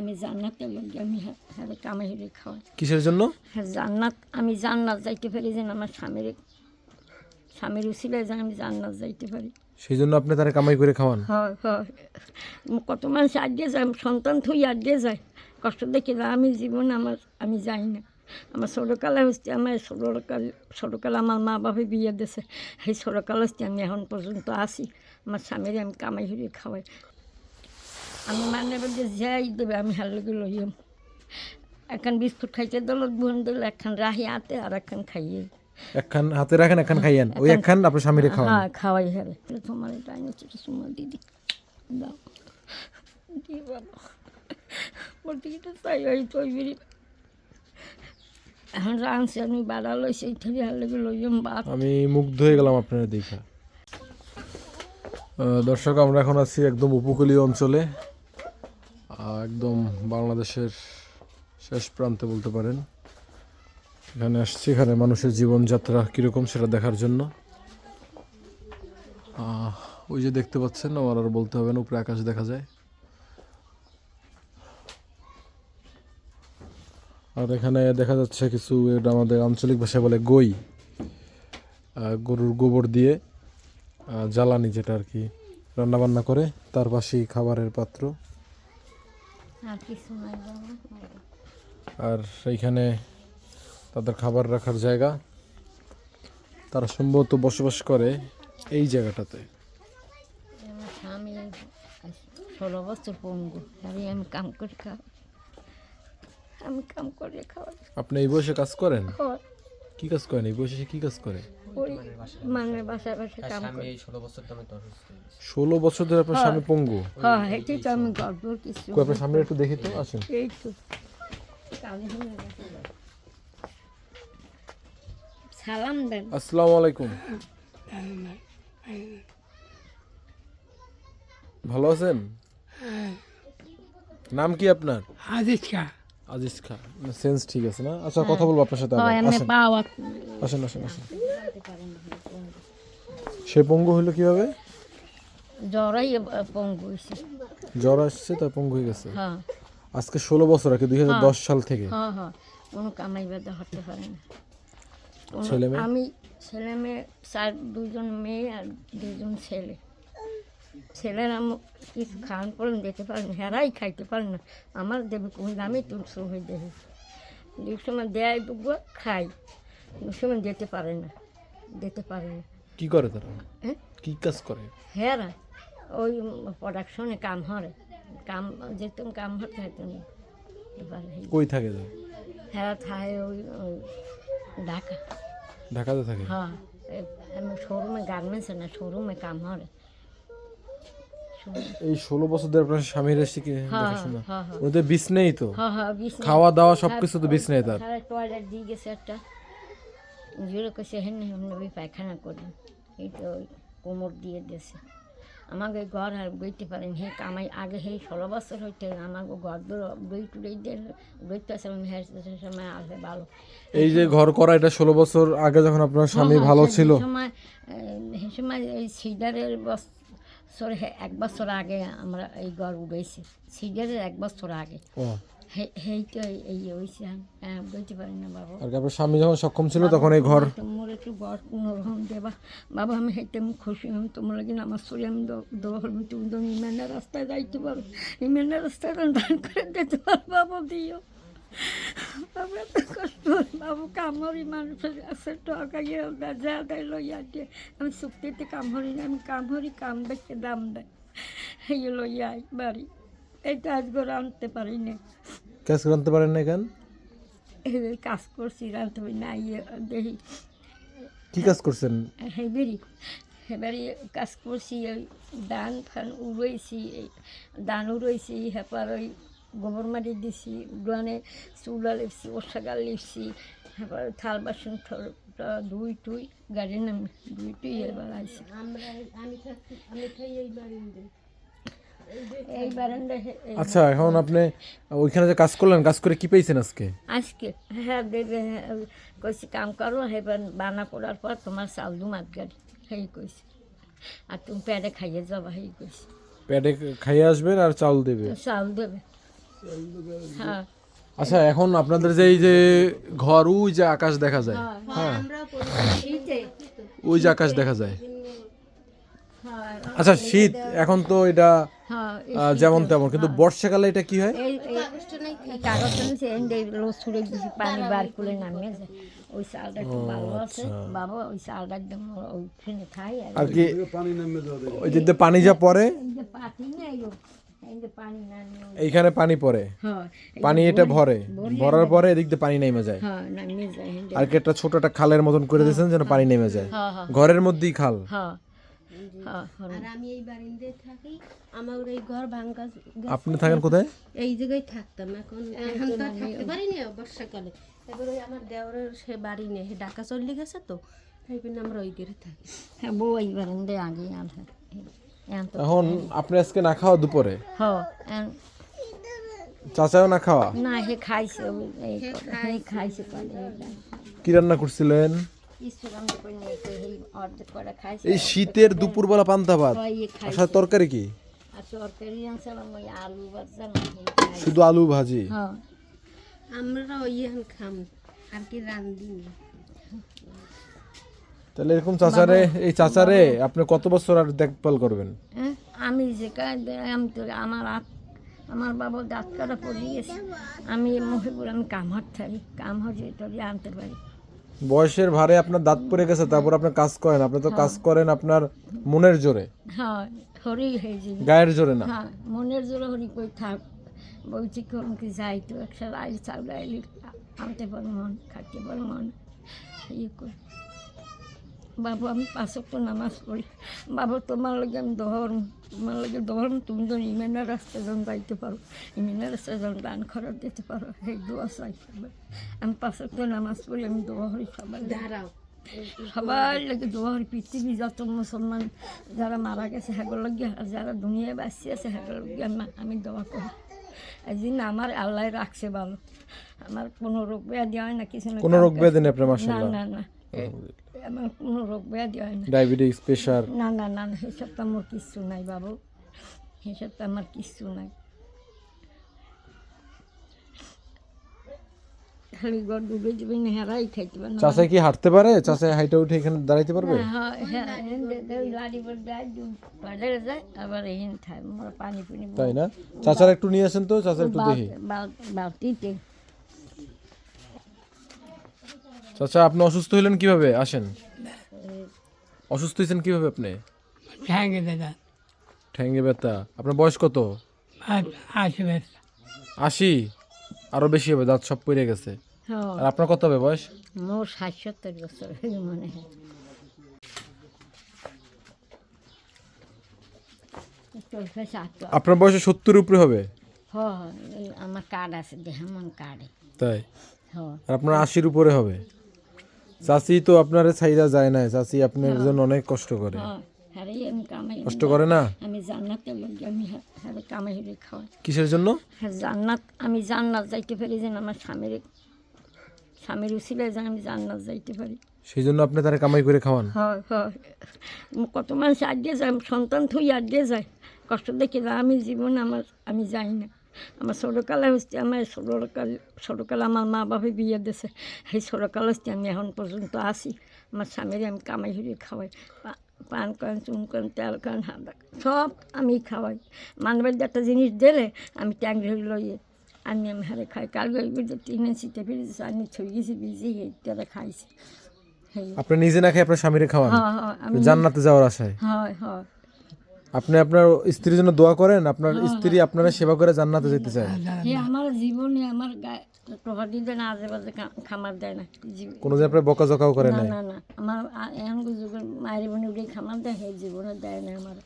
আমি জান্নাতের লোক, আমি হ্যাঁ কামাই হলে খাওয়াই। কিসের জন্য? হ্যাঁ জান্নাত, আমি জান্নাত যাইতে পারি যেন আমার স্বামীর উছিলায় যেন আমি জান্নাত যাইতে পারি, সেই জন্য আপনি তারা কামাই করে খাওয়ান? হয় হয়। কত মানুষ আগে যায়, সন্তান থুই আগে যায়, কষ্ট দেখে না। আমি জীবন আমি যাই না। আমার ছোটোকালে হচ্ছে, আমার ছোটোকালে আমার মা বাবা বিয়ে দিয়েছে, সেই ছোটোকালে হচ্ছে আমি এখন পর্যন্ত আছি। আমার স্বামীর আমি কামাই হলে খাওয়াই। আমি মানে বলতে যাই দেবে আমি হালকে লইম। এখন বিস্কুট খাইতে দিল, বোন দিল, একখান রাহি আতে আর একখান খাইয়ে। একখান হাতে রাখেন, একখান খাইয়েন, ওই একখান আপনার স্বামীরে খাওয়ান? হ্যাঁ খাওয়াই হবে। তোমার এটা আনছি তোমার দিদি দাও দি বাবা, বলতে এটা চাই ওই তৈরি। এখন রাঁধছি আমি, বাড়া লইছি এইখানে হালকে লইম বাপ। আমি মুগ্ধ হয়ে গেলাম আপনারা দেখা। দর্শক, আমরা এখন আছি একদম উপকূলীয় অঞ্চলে, একদম বাংলাদেশের শেষ প্রান্তে বলতে পারেন। এখানে আসছি, এখানে মানুষের জীবনযাত্রা কীরকম সেটা দেখার জন্য। ওই যে দেখতে পাচ্ছেন, আমার আর বলতে হবে না, উপরে আকাশ দেখা যায়। আর এখানে দেখা যাচ্ছে কিছু, এটা আমাদের আঞ্চলিক ভাষায় বলে গই, গরুর গোবর দিয়ে জ্বালানি, যেটা আর কি রান্নাবান্না করে। তার পাশেই খাবারের পাত্র। আর এইখানে তাদের খাবার রাখার জায়গা। তারা সম্ভবত বসবাস করে এই জায়গাটাতে। আমার স্বামী 16 বছর পঙ্গু, আমি কাম করে খাওয়াই, আমি কাম করে খাওয়াই। আপনি এই বয়সে কাজ করেন? হয়। কি কাজ করেন এই বয়সে? কি কাজ করে? ওই মানে বাসায় কাম করে। 16 বছর ধরে আপনার স্বামী পঙ্গু? হ্যাঁ এটাই তো আমি গর্ব কিছু। আপনার সামনে একটু দেখি তো, আসেন। এই তো সালাম দেন। আসসালামু আলাইকুম। ভালো আছেন? নাম কি আপনার? আজিজ খা। আজিজ খা, সেন্স ঠিক আছে না? আচ্ছা, কথা বলবো আপনার সাথে। হয় আমি আসেন পাওয়া আসেন আসেন আসেন। সে পঙ্গু হইলো কিভাবে? জ্বরাই পঙ্গু হয়েছে। জ্বর আসছে, তার পঙ্গু হয়ে গেছে। হ্যাঁ আজকে 16 বছর আগে, 2010 সাল থেকে। হ্যাঁ হ্যাঁ, কোনো কামাই বাদা হতে পারে না। ছেলে মেয়ে? আমি ছেলে মেয়ে 2জন মেয়ে আর 2জন ছেলে। ছেলেরা কিছু খাওয়ান পড়েন দিতে পারে না, হেরাই খাইতে পারে না। আমার দেবে কোন দামে তুলসো হয়ে দেবে, দু সময় দেয় বুবু খাই, দু সময় দিতে পারে না। কি করে তারা? হ্যাঁ কি কাজ করে? হেরা ওই প্রোডাকশনে কাম হরে, কাম যেতাম কাম হতে হতো না। এবারে কই থাকে তারা? হেরা থায় ওই ঢাকাতে থাকে? হ্যাঁ শোরুমে, গার্মেন্টস না, শোরুমে কাম হরে। এই 16 বছর ধরে আপনার স্বামীর এসে কি দেখাশোনা? হ্যাঁ হ্যাঁ ওদের বিষ নেই তো? হ্যাঁ হ্যাঁ, খাওয়া দাওয়া সবকিছু তো বিষ নেই তার? টয়লেট দিয়ে গেছে একটা, জোরে করছে হেন ওই পায়খানা করি, এই তো ওই কোমর দিয়ে দিয়েছে। আমাকে ঘর আর বইতে পারেন, হে কামাই আগে হে 16 বছর হইতে আমাকে ঘর বই টুড়ে দিয়ে বইতেছিলাম, হ্যাঁ সময় আসে ভালো। এই যে ঘর করা, এটা 16 বছর আগে যখন আপনার স্বামী ভালো ছিল? সে সময় এই সিডারের বছর, 1 বছর আগে আমরা এই ঘর উঠেছি, সিডারের 1 বছর আগে। হেই তো এই হয়েছে, হ্যাঁ বলতে পারি না বাবা। আর আপনার স্বামী যখন সক্ষম ছিল তখন এই ঘর? তোমার একটু ঘর কোনোরকম দেবা বাবা, আমি হেঁটে আমি খুশি, আমি তোমার লাগে আমার শরীর আমি দেওয়া হল, তুমি তো ইমেনের রাস্তায় যাইতে পারো, ইমেনের রাস্তায় দান করে দিতে পারো বাবা, দিও বাবা। এত কষ্ট বাবু, কামড়ি মানুষের কাছে টকাইয়ে যা দেয় লইয়া দিয়ে, আমি চুক্তিতে কামড়ি না, আমি কামড়ি কাম দেখে দাম দেয়, এই লইয়া বাড়ি। এইটা আজকে রাঁধতে পারি না। কাজ রাঁধতে পারেন না কেন? কাজ করছি, রাঁধতে পারি না। দেখি কি কাজ করছেন? হেবারি কাজ করছি, ওই ধান ফান উড়াইছি, ধান উড়াইছি, হেপার ওই গোবর মাটি দিছি, উড়ানে চুলা লিপছি, ওষাগাল লিপছি, হেপার থাল বাসন ধুই টুই গাড়ি নামি ধুই টুই এবার আইছি। এই বারান্দায়। আচ্ছা, এখন আপনি ওইখানে যে কাজ করলেন, কাজ করে কি পেয়েছেন আজকে? হ্যাঁ দেবে কইছি কাম করো, হেবার বানা করার পর তোমার চাউল দুমাত গাড়ি, সেই কইছি, আর তুমি পেটে খাইয়ে যাবা, সেই কইছি। পেটে খাইয়ে আসবেন আর চাউল দেবে? চাউল দেবে। হ্যাঁ আচ্ছা, এখন আপনাদের যে এই যে ঘর, ওই যে আকাশ দেখা যায়, হ্যাঁ শীতে ওই যে আকাশ দেখা যায়। হ্যাঁ আচ্ছা, শীত এখন তো এটা হ্যাঁ যেমন তেমন, কিন্তু বর্ষাকালে এটা কি হয়? এই কাগজটা নিচে এনে ছুড়ে দিছি, পানি বার করে নামিয়ে যায়। ওই চালটা একটু ভালো আছে বাবা, ওই চালটা একদম ওইখানে খাই। আর কি ওই যে পানি যা পড়ে, পাতি নেই গো, এই যে পানি না নিয়ে এইখানে পানি পড়ে, হ্যাঁ পানি এটা ভরে, ভরার পরে এদিক দিয়ে পানি নেমে যায়। হ্যাঁ নামিয়ে যায়। আর কি একটা ছোট একটা খালের মতন করে দিয়েছেন যেন পানি নেমে যায়, হ্যাঁ হ্যাঁ ঘরের মধ্যেই খাল। হ্যাঁ হ্যাঁ আর আমি এই বারিন্দায় থাকি, আমার এই ঘর ভাঙ্গা গেছে। আপনি থাকেন কোথায়? এই জায়গায় থাকতাম, এখন এখন তো আর থাকতে পারি না বর্ষাকালে। এবার ওই আমার দেওরের সে বাড়ি নেই, সে ঢাকা চলে গেছে, তো তাই জন্য আমরা ওই ঘরে থাকি। হ্যাঁ বউ এইবার এনে আগে আনছে এখন আপনি আজকে না খাওয়া দুপুরে, হ্যাঁ চাচাও না খাওয়া, না হে খাইছে এই হে খাইছে পালে কি রান্না করছিলেন? ইসলাম করে নিয়ে এই অর্ধেক করে খাইছে। এই শীতের দুপুরবেলা পান্তা ভাত, হয় আর খাইছে সাথে তরকারি কি? আর তরকারি আনছিলাম ওই আলু ভাজা। শুধু আলু ভাজি? হ্যাঁ আমরা ওই এখন খাম, আর কি রান্ধি না। তাহলে এরকম চাচারে, এই চাচারে আপনি কত বছর আর দেখভাল করবেন? হ্যাঁ আমি যে আমি তো আমার বাবা দাঁত কাটা পড়ে গেছে, আমি মহিপুর আমি কামহার থাকি, কামহার যেটা আনতে পারি। বয়সের ভারে আপনার দাঁত পড়ে গেছে, তারপর আপনি কাজ করেন, আপনি তো কাজ করেন আপনার মনের জোরে, হ্যাঁ হরি হয়ে যাবে, গায়ের জোরে না। হ্যাঁ মনের জোরে হরি কই থাক, বলছি কোন কি যাই তো একটা আইল চাউল আইলি আনতে পারো মন, খাইতে পারো মন, ইয়ে করি। বাবু আমি 5 ওয়াক্ত নামাজ পড়ি, বাবু তোমার লাগে আমি ধরুন, তোমার লাগে ধরুন, তুমি তো ইমেনের রাস্তায় যখন যাইতে পারো, ইমেনের রাস্তায় যখন দান খরচ দিতে পারো, এই দোয়া চাই করবে। আমি 5 ওয়াক্ত নামাজ পড়ি, আমি দোয়া করি সবার লাগে, দাঁড়াও, সবার লাগে দোয়া করি। পৃথিবী যত মুসলমান যারা মারা গেছে সেগুলো লাগে, আর যারা দুনিয়ায় বাঁচি আছে সেগুলো লাগে আমি দোয়া করি। এই জন্য আমার আল্লাহ রাখছে ভালো, আমার কোনো রোগ ব্যাধি হয় না, কিছু না। কোনো রোগ ব্যাধি নেই আপনার? না মাশাআল্লাহ। না না আমার কোনো রোগ ব্যাধি হয় না। Diabetes, pressure? না না না সেসব তো আমার কিচ্ছু নাই বাবু, সেসব তো আমার কিচ্ছু নাই। খালি ঘর ডুবে যাবে না, হেরাই খাইতে পারে না। চাচা কি হাঁটতে পারে? চাচা হাইটে উঠে এখানে দাঁড়াইতে পারবে? হ্যাঁ হ্যাঁ ওই লাড়ি পর যায়, বাজারে যায়, আবার এখানে খায়, মোরা পানি পুনি তাই না? চাচার একটু নিয়ে আসেন তো, চাচা একটু দেখি। বালতিতে। চাচা আপনি অসুস্থ হলেন কিভাবে? আসেন। অসুস্থ হয়েছেন কিভাবে আপনি? ঠ্যাঙ্গে দাদা ঠ্যাঙ্গে ব্যথা। আপনার বয়স কত? আসবে 80? আরো বেশি হবে, দাঁত সব পড়ে গেছে। হ্যাঁ আর আপনার কত হবে বয়স? মোর 60-70 বছর মনে হয়। আপনার বয়স 70 উপরে হবে? হ্যাঁ আমার কার্ড আছে, দেহামন কার্ডে। তাই? হ্যাঁ আর আপনার 80 উপরে হবে? চাচি তো আপনার ছাইরা যায় না, চাচি আপনার জন্য অনেক কষ্ট করে। হ্যাঁ হ্যাঁ আমি কামাই, কষ্ট করে না? আমি জান্নাতের লোক, আমি হ্যাঁ কামাই হলে খাওয়াই। কিসের জন্য? হ্যাঁ জান্নাত, আমি জান্নাত যাইতে পারি যেন আমার স্বামীর উসিলায় যেন আমি জান্নাত যাইতে পারি, সেই জন্য আপনি তারা কামাই করে খাওয়ান? হয় হয়। কত মানুষ আগে যায়, সন্তান থুই আগে যায়, কষ্ট দেখে না। আমি জীবনে আমি যাই না। আমার ছোটোকালে হচ্ছে, আমার ছোটোকালে আমার মা বাবা বিয়ে দিয়েছে, সেই ছোটোকালে হচ্ছে আমি এখন পর্যন্ত আসি। আমার স্বামীর আমি কামাই হলে খাওয়াই, পান করেন, চুন করেন, তেল করেন, হাঁদা সব আমি খাওয়াই। মানবের একটা জিনিস দিলে আমি ট্যাংরি হয়ে লইয়ে আমি হারে খাই। কালকে ওই 3 ইঞ্চিতে ফিরেছি, আমি থই গেছি বিজি, তারা খাইছি। আপনি নিজে না খেয়ে আপনার স্বামীরে খাওয়ান হ্যাঁ হ্যাঁ আমি জান্নাতে যাওয়ার আশায়? হয় হয়। আপনি আপনার স্ত্রীর জন্য দোয়া করেন, আপনার স্ত্রী আপনারা সেবা করে জান্নাতে যেতে চায়? হে আমার জীবনে আমার গায়ে প্রহাদি দেয় না, আজেবাজে খামার দেয় না। কোনো দিন আপনার বকাঝকাও করে না নাই? না না আমার এখন যুগের মায়ের বোনে উঠে খামার দেয়, হে জীবনে দেয় না আমার।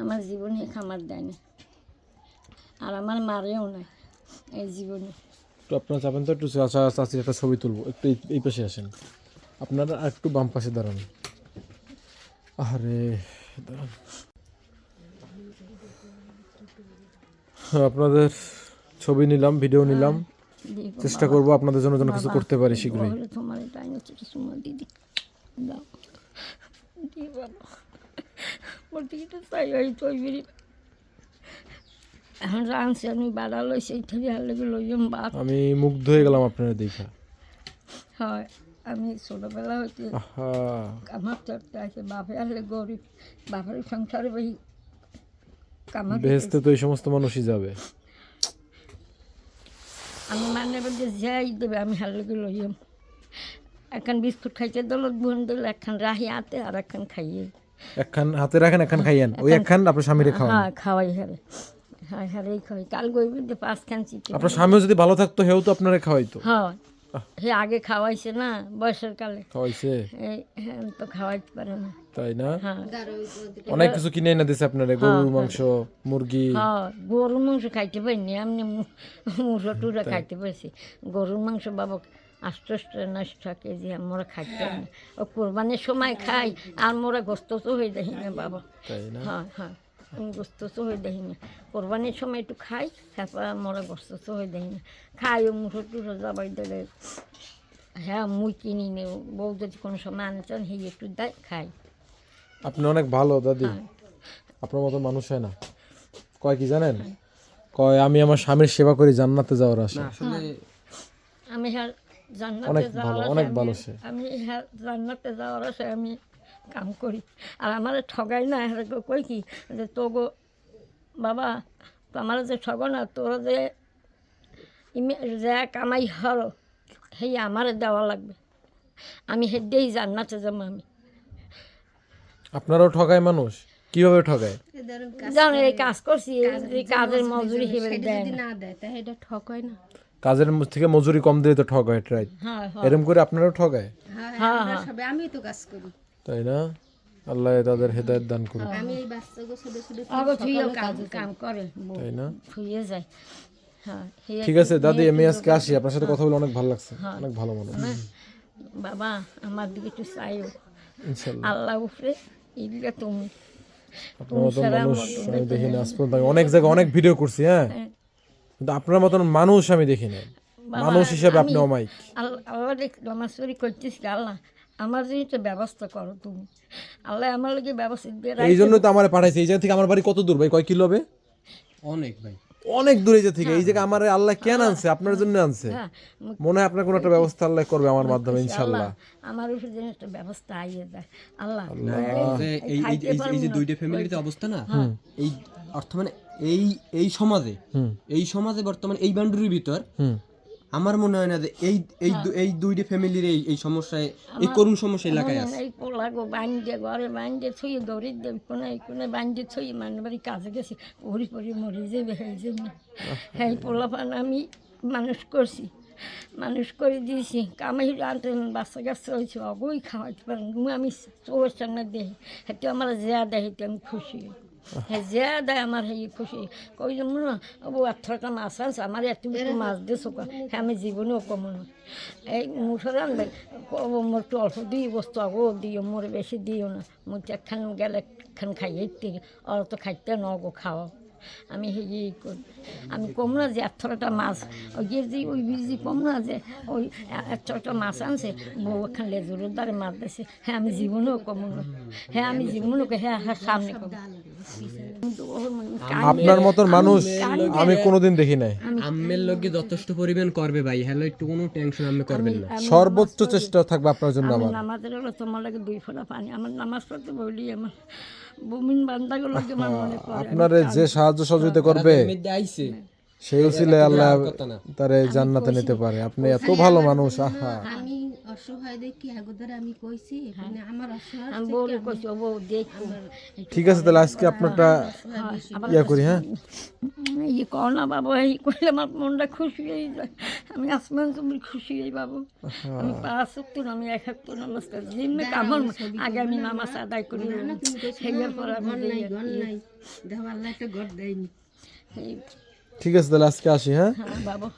আমার জীবনে খামার দেয় না, আর আমার মারেও না এই জীবনে। একটু আপনারা যাবেন তো, একটু চাচা চাচির একটা ছবি তুলবো, একটু এই পাশে আসেন। আপনারা আর একটু বাম পাশে দাঁড়ান। আরে দাঁড়ান। আপনাদের ছবি নিলাম, ভিডিও নিলাম, চেষ্টা করব আপনাদের জন্য যেন কিছু করতে পারি শীঘ্রই। তোমার টাইম হচ্ছে সময় দিদি দাও দি বাবা, বলতে চাই ওই তৈরি এখন রাঁধছি আমি বাড়া লইছি থেকে হারলেগে লইম ভাত আমি মুগ্ধ হয়ে গেলাম আপনারা দেখা। হয়। আমি ছোটোবেলা হইতে আহা, কামার চর্চা আছে, বাপে আসলে গরিব, বাপের সংসারে ওই কামার বেহেশতে তো এই সমস্ত মানুষই যাবে। আমি মানে বলতে যাই দেবে আমি হারলেগে লইম। একখান বিস্কুট খাইতে দলত বোন দিল, একখান রাহি আতে আর একখান খাইয়ে। একখান হাতে রাখেন, একখান খাইয়েন, ওই একখান আপনার স্বামীরে খাওয়ান। হ্যাঁ খাওয়াই হারে, হ্যাঁ হারেই খাওয়াই। কাল গইবেন 5 খান চিকেন। আপনার স্বামীও যদি ভালো থাকতো হেও তো আপনারা খাওয়াইতো। হ্যাঁ হে আগে খাওয়াইছে না বয়সের কালে, খাওয়াইছে এই হ্যাঁ তো খাওয়াইতে পারে না। তাই না? হ্যাঁ অনেক কিছু কিনে এনে দিছে আপনারা, গরুর মাংস, মুরগি। হ্যাঁ গরুর মাংস খাইতে পারিনি, এমনি মুসো টুরা খাইতে পারছি। গরুর মাংস বাবা 8 কেজি আমরা খাইতে পারি না। ও কোরবানির সময় খাই আর মোরা গোস্ত তো হয়ে দেখি না বাবা। তাই না? হ্যাঁ হ্যাঁ আমি গোস্ত তো হয়ে দেখি না, কোরবানির সময় একটু খাই, তারপর মোরা গোস্ত তো হয়ে দেখি না। খাই ও মুসো টুসো যাবাই দিলে হ্যাঁ মুই কিনি নে, বউ যদি কোনো সময় আনছেন সেই একটু দেয় খাই। আপনি অনেক ভালো দাদি, হ্যাঁ। আপনার মতো মানুষ হয় না। কয় কি জানেন, কয় আমি আমার স্বামীর সেবা করি জান্নাতে যাওয়ার আশা। আমি হ্যাঁ জান্নাতে অনেক যাওয়ার ভালো, আশায় অনেক ভালো সে। আমি হ্যাঁ জান্নাতে যাওয়ার আশায় আমি কাম করি। আর আমার ঠগাই না, হ্যাঁ কই কি যে তো গো বাবা তো আমার যে ঠগ না, তোর যে যে কামাই হর সেই আমার দেওয়া লাগবে, আমি হেডেই জান্নাতে যাবো। আমি আপনারও ঠগায় মানুষ, কিভাবে ঠগায়? জানো এই কাজ করছি, এই কাজের মজুরি হিসেবে দেয় যদি না। না দেয় তা এটা ঠক হয় না। কাজের থেকে মজুরি কম দিলে তো ঠগ হয়, রাইট? হ্যাঁ হ্যাঁ এরকম করে আপনারাও ঠগায়, হ্যাঁ আমরা সবাই, আমি তো কাজ করি, তাই না? আল্লাহ তাদের হেদায়েত দান করুন, আমি এই বাচ্চাকে ছোট ছোট আগে থুইও কাম করে, তাই না? থুইয়ে যায়। হ্যাঁ ঠিক আছে দাদি, আমি আজকে আসি, আপনার সাথে কথা বলে অনেক ভালো লাগছে, অনেক ভালো মানুষ। বাবা আমার দিকে একটু চাইও, ইনশাল্লাহ আল্লাহ উপরে এইদিকে তুমি আপনার মতন মানুষ আমি দেখি না আজ পর্যন্ত। আমি অনেক জায়গায় অনেক ভিডিও করছি, হ্যাঁ, কিন্তু আপনার মতন মানুষ আমি দেখি না। মানুষ হিসেবে আপনি অমায়িক। আল্লাহ নামাজ পড়ি করতেছি, আল্লাহ আমার জন্য তো ব্যবস্থা করো তুমি, আল্লাহ আমার লোকে ব্যবস্থা দিয়ে এই জন্য তো আমার পাঠাইছে। এই জায়গা থেকে আমার বাড়ি কত দূর ভাই, কয় কিলো হবে? অনেক ভাই, অনেক দূর এই জায়গা থেকে। এই জায়গা আমার আল্লাহ কেন আনছে? আপনার জন্য আনছে। মনে হয় আপনার কোনো একটা ব্যবস্থা আল্লাহ করবে আমার মাধ্যমে, ইনশাল্লাহ। আমার উপরে যেন একটা ব্যবস্থা আইয়ে দেয় আল্লাহ। যে এই যে দুইটা ফ্যামিলির অবস্থা না, এই অর্থ মানে এই সমাজে বর্তমানে এই বাউন্ডারির ভিতর আমার মনে হয় না যে এই দুইটা ফ্যামিলির এই সমস্যায়, এই করুণ সমস্যা এলাকায় আছে। এই পোলাগো বান্ধে ঘরে বান্ধে থই দৌড়ি দেব কোনে বান্ধে থই মানে বাড়ি কাজে গেছি, পরি পরি মরি যাবে সেই জন্য। হ্যাঁ পোলাপান আমি মানুষ করছি, মানুষ করে দিয়েছি, কামাই আনতে বাচ্চা কাচ্চা হয়েছে, অগই খাওয়াইতে পারেন আমি চোখের সামনে দেখি, সেটা আমার যা দেয় সেটা আমি খুশি হই। হ্যাঁ যা দেয় আমার সেই খুশি। কইলাম না ও 18টা মাছ আনছে, আমার এত মাছ দিয়েছো, হ্যাঁ আমি জীবনেও কম না। এই মুঠো রানবে মোর একটু অল্প দিই বস্তু, আগো দিও, মোর বেশি দিও না, মুখ একখান গেলে একখান খাইয়ে অত তো খাইতে নগো খাওয়া। আমি হেই করি, আমি কম না যে 18টা মাছ, ওই যে ওই বিজি কম না যে ওই 18টা মাছ আনছে, বউ একখান লেজুরের দ্বারে মাছ দিয়েছে, হ্যাঁ আমি জীবনেও কম না, হ্যাঁ আমি জীবনেও হ্যাঁ হ্যাঁ সামনে কম। আপনার মতন মানুষ আমি কোনোদিন দেখি নাই। আম্মের লোকে যথেষ্ট পরিমাণ করবে ভাই, হ্যালো একটু কোনো টেনশন আপনি করবেন না। সর্বোচ্চ চেষ্টা থাকবে আপনার জন্য আমার। নামাজের হলো তোমার লাগে 2 ফোঁটা পানি, আমার নামাজ পড়তে বলি আমার বমিন বান্দাগুলো আমার মনে পড়ে। আপনারে যে সাহায্য সহযোগিতা করবে আইছে সেই উসিলায় আল্লাহ তারে জান্নাতে নিতে পারে। আপনি এত ভালো মানুষ, আহা। আমি অসহায় দেখি আগোদার আমি কইছি, মানে আমার অসহায় আমি বলে কইছি ও বউ দেখো ঠিক আছে তাহলে আজকে আপনারটা ইয়া করি, হ্যাঁ এই কও না বাবু, এই কইলে আমার মনটা খুশি হয়ে যায়, আমি আসমান তুমি খুশি হই বাবু। আমি 5 ওয়াক্ত আমি 1 ওয়াক্ত নামাজ পড়ি, জিম্মে কামন আগে আমি নামাজ আদায় করি, সেইয়ার পর আমি ঘর নাই দেহ আল্লাহ একটা ঘর দেয়নি। ঠিক আছে তাহলে আজকে আসি, হ্যাঁ হ্যাঁ বাবু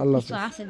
আল্লাহ আছে